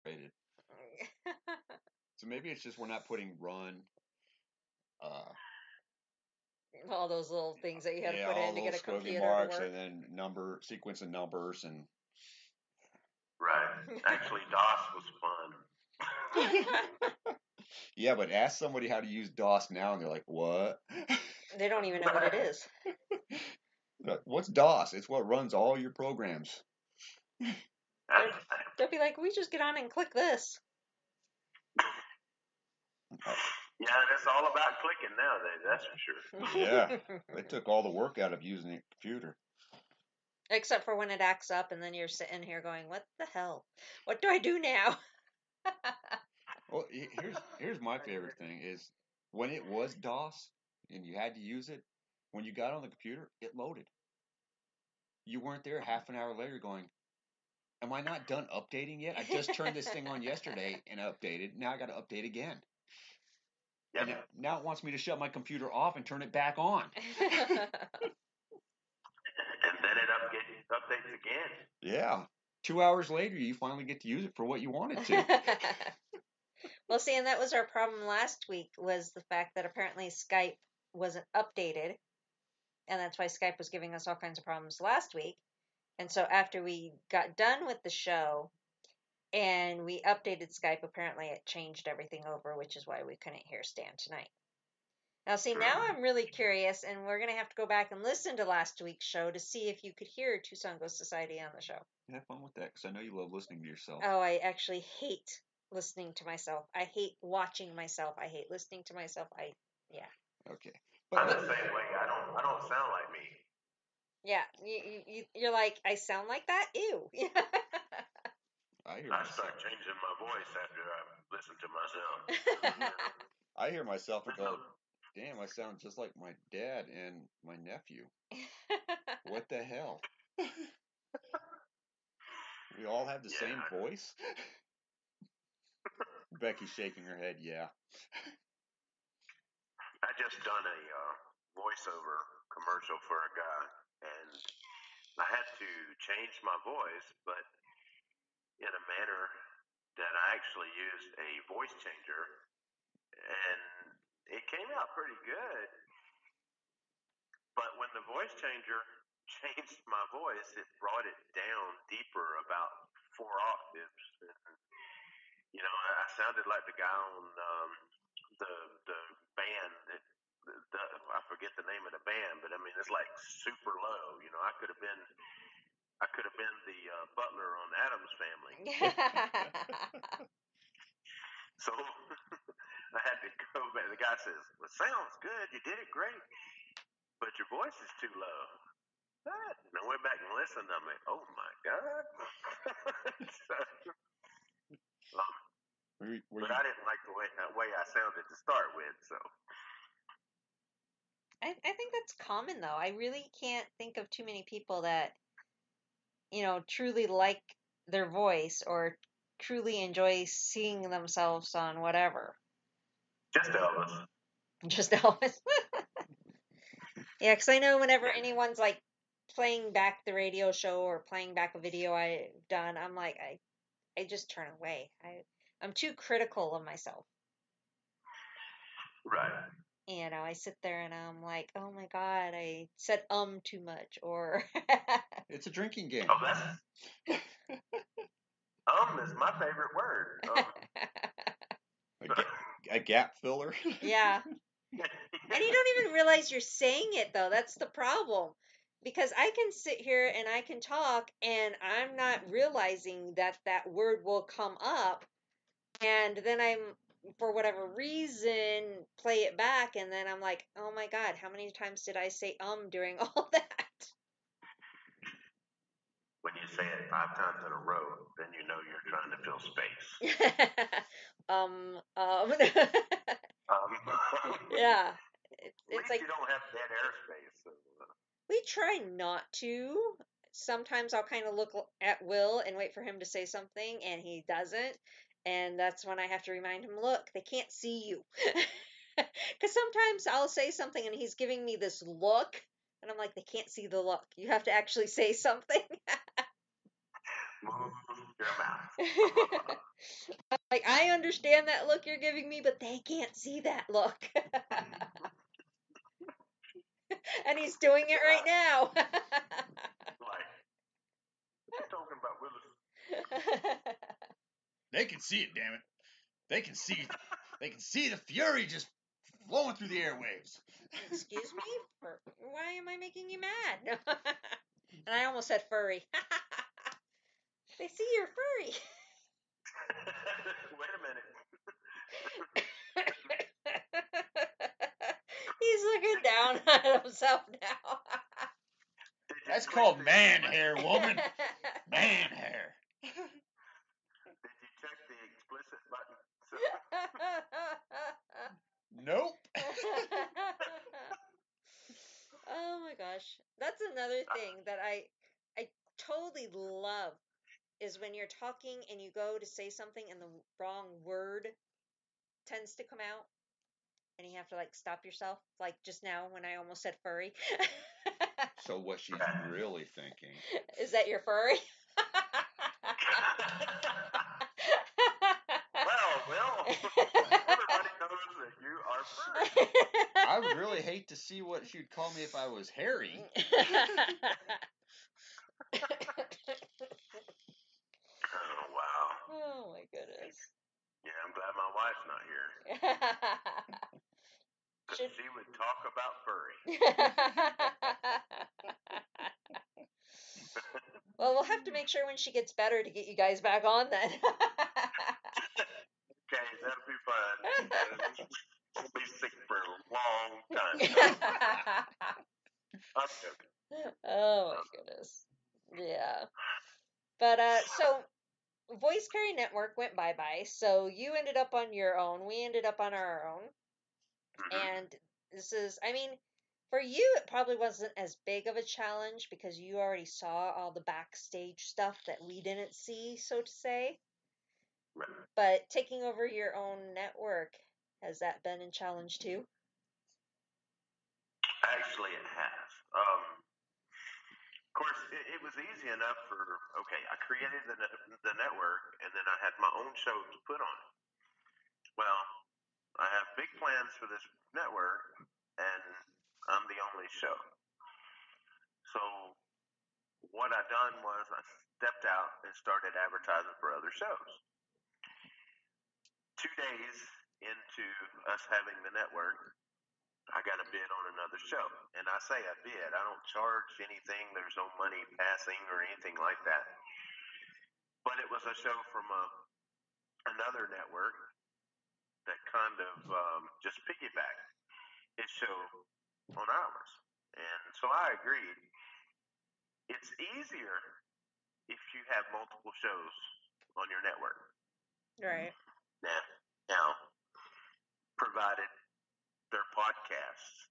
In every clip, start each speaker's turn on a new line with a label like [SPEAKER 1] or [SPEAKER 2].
[SPEAKER 1] frustrated. So maybe it's just we're not putting run.
[SPEAKER 2] All those little things that you had to put
[SPEAKER 1] all
[SPEAKER 2] in to get a
[SPEAKER 1] those
[SPEAKER 2] computer
[SPEAKER 1] marks
[SPEAKER 2] to work.
[SPEAKER 1] and then sequence of numbers and.
[SPEAKER 3] Right. Actually, DOS was fun.
[SPEAKER 1] Yeah, but ask somebody how to use DOS now, and they're like, "What?"
[SPEAKER 2] They don't even know what it is.
[SPEAKER 1] What's DOS? It's what runs all your programs.
[SPEAKER 2] They'll be like, "We just get on and click this."
[SPEAKER 3] Yeah, it's all about clicking nowadays, that's for sure.
[SPEAKER 1] Yeah, they took all the work out of using a computer.
[SPEAKER 2] Except for when it acts up and then you're sitting here going, what the hell? What do I do now?
[SPEAKER 1] Well, here's my favorite thing is when it was DOS and you had to use it, when you got on the computer, it loaded. You weren't there half an hour later going, am I not done updating yet? I just turned this thing on yesterday and updated. Now I got to update again.
[SPEAKER 3] Yep.
[SPEAKER 1] And now it wants me to shut my computer off and turn it back on.
[SPEAKER 3] And then it updates again.
[SPEAKER 1] Yeah. 2 hours later, you finally get to use it for what you wanted to.
[SPEAKER 2] Well, see, and that was our problem last week, was the fact that apparently Skype wasn't updated. And that's why Skype was giving us all kinds of problems last week. And so after we got done with the show and we updated Skype, apparently it changed everything over, which is why we couldn't hear Stan tonight. Now, see, now I'm really curious, and we're going to have to go back and listen to last week's show to see if you could hear Tucson Ghost Society on the show.
[SPEAKER 1] Have fun with that, because I know you love listening to yourself.
[SPEAKER 2] Oh, I actually hate listening to myself. I hate watching myself. I hate listening to myself. Yeah.
[SPEAKER 1] Okay.
[SPEAKER 3] I'm the same way. I don't sound like me.
[SPEAKER 2] Yeah, you're like, I sound like that? Ew.
[SPEAKER 3] I start changing my voice after I listen to myself.
[SPEAKER 1] I hear myself and go, damn, I sound just like my dad and my nephew. What the hell? We all have the same voice? Becky's shaking her head, yeah.
[SPEAKER 3] I just done a voiceover commercial for a guy, and I had to change my voice, but in a manner that I actually used a voice changer, and it came out pretty good. But when the voice changer changed my voice, it brought it down deeper, about 4 octaves. And, I sounded like the guy on the band that I forget the name of the band, but I mean it's like super low. I could have been the butler on Addams Family. So I had to go back. The guy says, "Well, sounds good. You did it great, but your voice is too low." And I went back and listened. I'm like, "Oh my god!" But I didn't like the way I sounded to start with. So
[SPEAKER 2] I think that's common, though. I really can't think of too many people that, truly like their voice or truly enjoy seeing themselves on whatever.
[SPEAKER 3] Just Elvis.
[SPEAKER 2] Just Elvis. Yeah, because I know whenever anyone's like playing back the radio show or playing back a video I've done, I'm like, I just turn away. I'm too critical of myself.
[SPEAKER 3] Right.
[SPEAKER 2] I sit there and I'm like, oh my god, I said too much, or
[SPEAKER 1] it's a drinking game.
[SPEAKER 3] Oh, that's is my favorite word.
[SPEAKER 1] A gap filler.
[SPEAKER 2] Yeah. And you don't even realize you're saying it, though. That's the problem. Because I can sit here and I can talk and I'm not realizing that word will come up. And then I'm, for whatever reason, play it back. And then I'm like, oh my God, how many times did I say during all that?
[SPEAKER 3] When you say it 5 times in a row, then you know you're trying to fill space.
[SPEAKER 2] Yeah.
[SPEAKER 3] It's like you don't have dead airspace. So.
[SPEAKER 2] We try not to. Sometimes I'll kind of look at Will and wait for him to say something, and he doesn't. And that's when I have to remind him, look, they can't see you. Because sometimes I'll say something and he's giving me this look, and I'm like, they can't see the look. You have to actually say something.
[SPEAKER 3] Move your mouth.
[SPEAKER 2] Like, I understand that look you're giving me, but they can't see that look. And he's doing it right now.
[SPEAKER 3] Like, what are you talking about, Willis?
[SPEAKER 1] They can see it, damn it. They can see the fury just flowing through the airwaves.
[SPEAKER 2] Excuse me? Why am I making you mad? And I almost said furry. They see you're furry.
[SPEAKER 3] Wait a minute.
[SPEAKER 2] He's looking down at himself now.
[SPEAKER 1] That's called man hair, woman. Man hair.
[SPEAKER 3] Did you check the explicit button?
[SPEAKER 1] Nope.
[SPEAKER 2] Oh my gosh. That's another thing that I totally love is when you're talking and you go to say something and the wrong word tends to come out and you have to like stop yourself, like just now when I almost said furry.
[SPEAKER 1] So what she's really thinking
[SPEAKER 2] is that you're furry?
[SPEAKER 3] Well, everybody knows that you are furry.
[SPEAKER 1] I would really hate to see what she'd call me if I was hairy.
[SPEAKER 3] Oh, wow.
[SPEAKER 2] Oh my goodness.
[SPEAKER 3] Yeah, I'm glad my wife's not here. Because she would talk about furry.
[SPEAKER 2] Well, we'll have to make sure when she gets better to get you guys back on then.
[SPEAKER 3] Okay, that'll be fun. We'll be sick for a long time. I'm joking.
[SPEAKER 2] Oh my goodness. Yeah. But so Voice Carry Network went bye-bye. So you ended up on your own. We ended up on our own. And this is, I mean, for you, it probably wasn't as big of a challenge because you already saw all the backstage stuff that we didn't see, so to say.
[SPEAKER 3] Right.
[SPEAKER 2] But taking over your own network, has that been a challenge too?
[SPEAKER 3] Actually, it has. Of course, it was easy enough for, okay, I created the network and then I had my own show to put on it. Well, I have big plans for this network and I'm the only show. So what I done was I stepped out and started advertising for other shows. 2 days into us having the network, I got a bid on another show. And I say a bid, I don't charge anything. There's no money passing or anything like that. But it was a show from another network that kind of just piggybacked his show on ours. And so I agreed. It's easier if you have multiple shows on your network.
[SPEAKER 2] Right.
[SPEAKER 3] Now, provided they're podcasts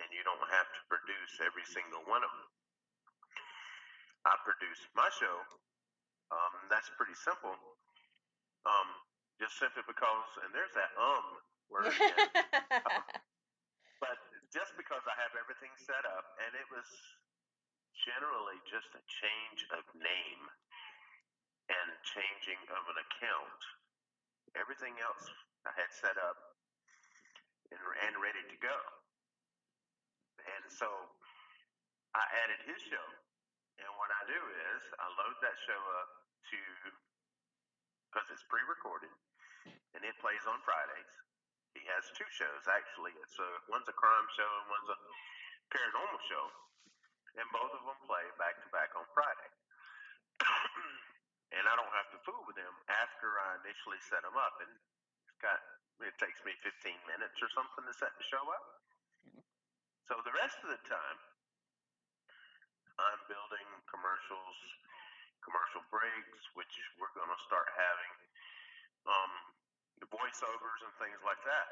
[SPEAKER 3] and you don't have to produce every single one of them. I produce my show. That's pretty simple. Just simply because, and there's that word again. But just because I have everything set up, and it was generally just a change of name and changing of an account. Everything else I had set up and ready to go. And so I added his show. And what I do is I load that show up because it's pre-recorded and it plays on Fridays. He has 2 shows actually. One's a crime show and one's a paranormal show. And both of them play back to back on Friday. And I don't have to fool with them after I initially set them up. And it takes me 15 minutes or something to set the show up. So the rest of the time, I'm building commercials, commercial breaks, which we're going to start having, the voiceovers and things like that.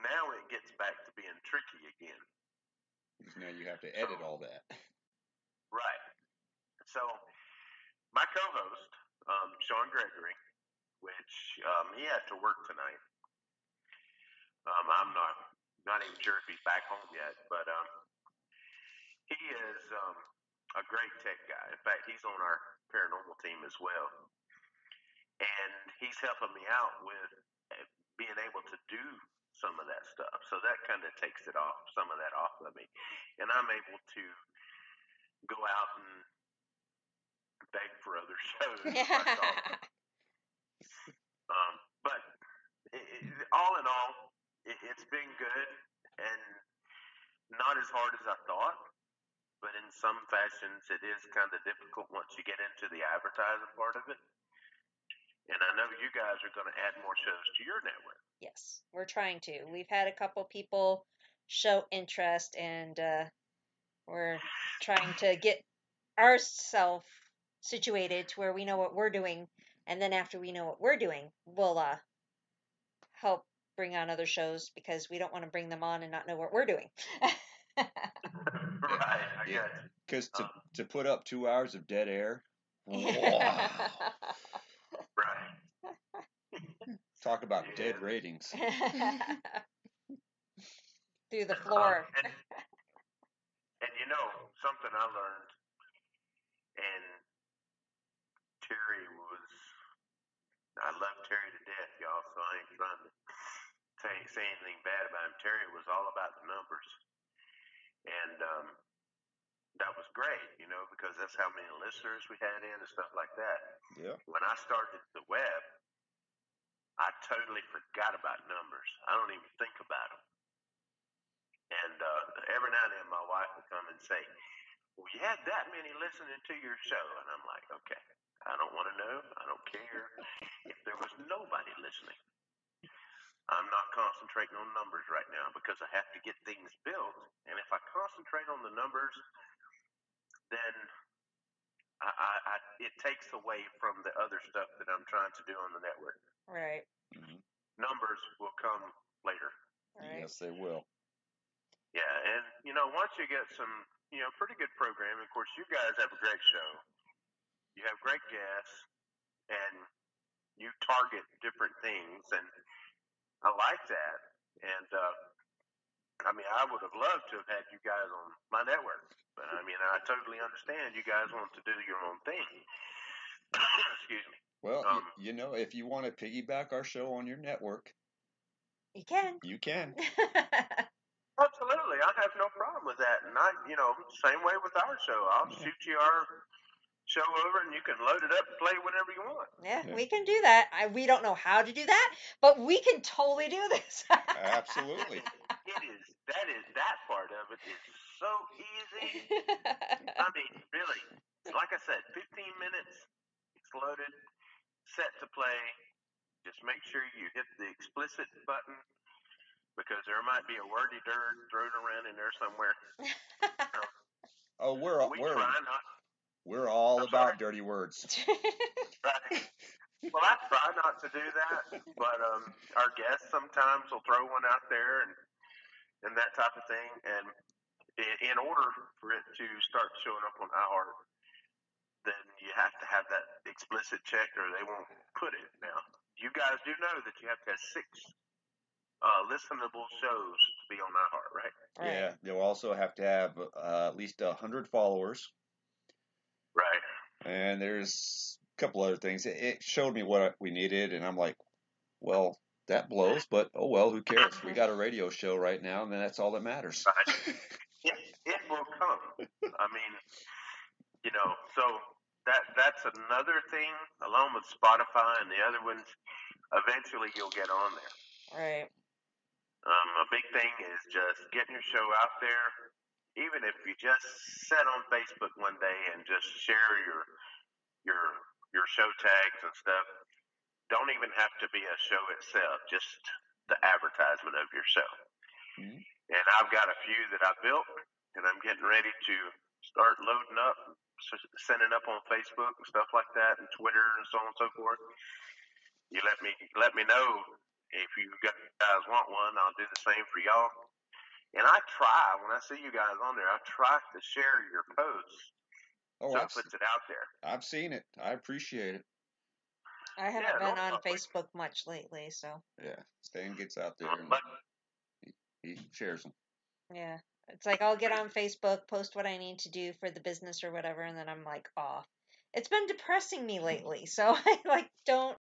[SPEAKER 3] Now it gets back to being tricky again.
[SPEAKER 1] Because now you have to edit all that.
[SPEAKER 3] Right. So my co-host, Sean Gregory, which he had to work tonight. I'm not even sure if he's back home yet, but he is a great tech guy. In fact, he's on our paranormal team as well. he's helping me out with being able to do some of that stuff. So that kind of takes some of that off of me, and I'm able to go out and beg for other shows if I call them. But all in all, it's been good and not as hard as I thought. But in some fashions, it is kind of difficult once you get into the advertising part of it. And I know you guys are going to add more shows to your network.
[SPEAKER 2] Yes, we're trying to. We've had a couple people show interest, and we're trying to get ourselves situated to where we know what we're doing, and then after we know what we're doing, we'll help bring on other shows because we don't want to bring them on and not know what we're doing.
[SPEAKER 3] Right, I get it.
[SPEAKER 1] Because to put up 2 hours of dead air,
[SPEAKER 3] wow. Right.
[SPEAKER 1] Talk about dead ratings.
[SPEAKER 2] Through the floor.
[SPEAKER 3] And you know, something I learned, and Terry I love Terry to death, y'all, so I ain't trying to say anything bad about him. Terry was all about the numbers. And that was great, because that's how many listeners we had in and stuff like that.
[SPEAKER 1] Yeah.
[SPEAKER 3] When I started the web, I totally forgot about numbers. I don't even think about them. And every now and then my wife would come and say, well, you had that many listening to your show. And I'm like, okay, I don't want to know. I don't care. If there was nobody listening, I'm not concentrating on numbers right now because I have to get things built. And if I concentrate on the numbers, then it takes away from the other stuff that I'm trying to do on the network.
[SPEAKER 2] Right.
[SPEAKER 1] Mm-hmm.
[SPEAKER 3] Numbers will come later.
[SPEAKER 2] Right.
[SPEAKER 1] Yes, they will.
[SPEAKER 3] Yeah, and once you get some, pretty good programming, of course, you guys have a great show. You have great guests, and you target different things, and I like that. And I would have loved to have had you guys on my network, but I totally understand you guys want to do your own thing. Excuse me.
[SPEAKER 1] Well, if you want to piggyback our show on your network,
[SPEAKER 2] you can.
[SPEAKER 1] You can.
[SPEAKER 3] Absolutely, I have no problem with that. And same way with our show. I'll shoot you our show over, and you can load it up and play whenever you want.
[SPEAKER 2] Yeah, we can do that. We don't know how to do that, but we can totally do this.
[SPEAKER 1] Absolutely.
[SPEAKER 3] That part of it is so easy. Really, like I said, 15 minutes, it's loaded, set to play. Just make sure you hit the explicit button because there might be a wordy dirt thrown around in there somewhere.
[SPEAKER 1] Oh, we're all about dirty words.
[SPEAKER 3] Right. Well, I try not to do that, but our guests sometimes will throw one out there and that type of thing. And in order for it to start showing up on iHeart, then you have to have that explicit checked, or they won't put it. Now, you guys do know that you have to have 6 listenable shows to be on iHeart, right?
[SPEAKER 1] Yeah, you'll also have to have at least 100 followers.
[SPEAKER 3] Right.
[SPEAKER 1] And there's a couple other things. It showed me what we needed, and I'm like, well, that blows, but oh well, who cares? We got a radio show right now, and that's all that matters.
[SPEAKER 3] Right. It will come. So that's another thing, along with Spotify and the other ones. Eventually, you'll get on there.
[SPEAKER 2] Right.
[SPEAKER 3] A big thing is just getting your show out there. Even if you just sit on Facebook one day and just share your show tags and stuff. Don't even have to be a show itself, just the advertisement of your show. Mm-hmm. And I've got a few that I built, and I'm getting ready to start loading up, sending up on Facebook and stuff like that, and Twitter and so on and so forth. You let me know if you guys want one. I'll do the same for y'all. And I try, when I see you guys on there, I try to share your posts. So it puts it out there.
[SPEAKER 1] I've seen it. I appreciate it.
[SPEAKER 2] I haven't been on Facebook much lately, so.
[SPEAKER 1] Yeah, Stan gets out there and he shares them.
[SPEAKER 2] Yeah, it's like I'll get on Facebook, post what I need to do for the business or whatever, and then I'm like off. It's been depressing me lately, so I don't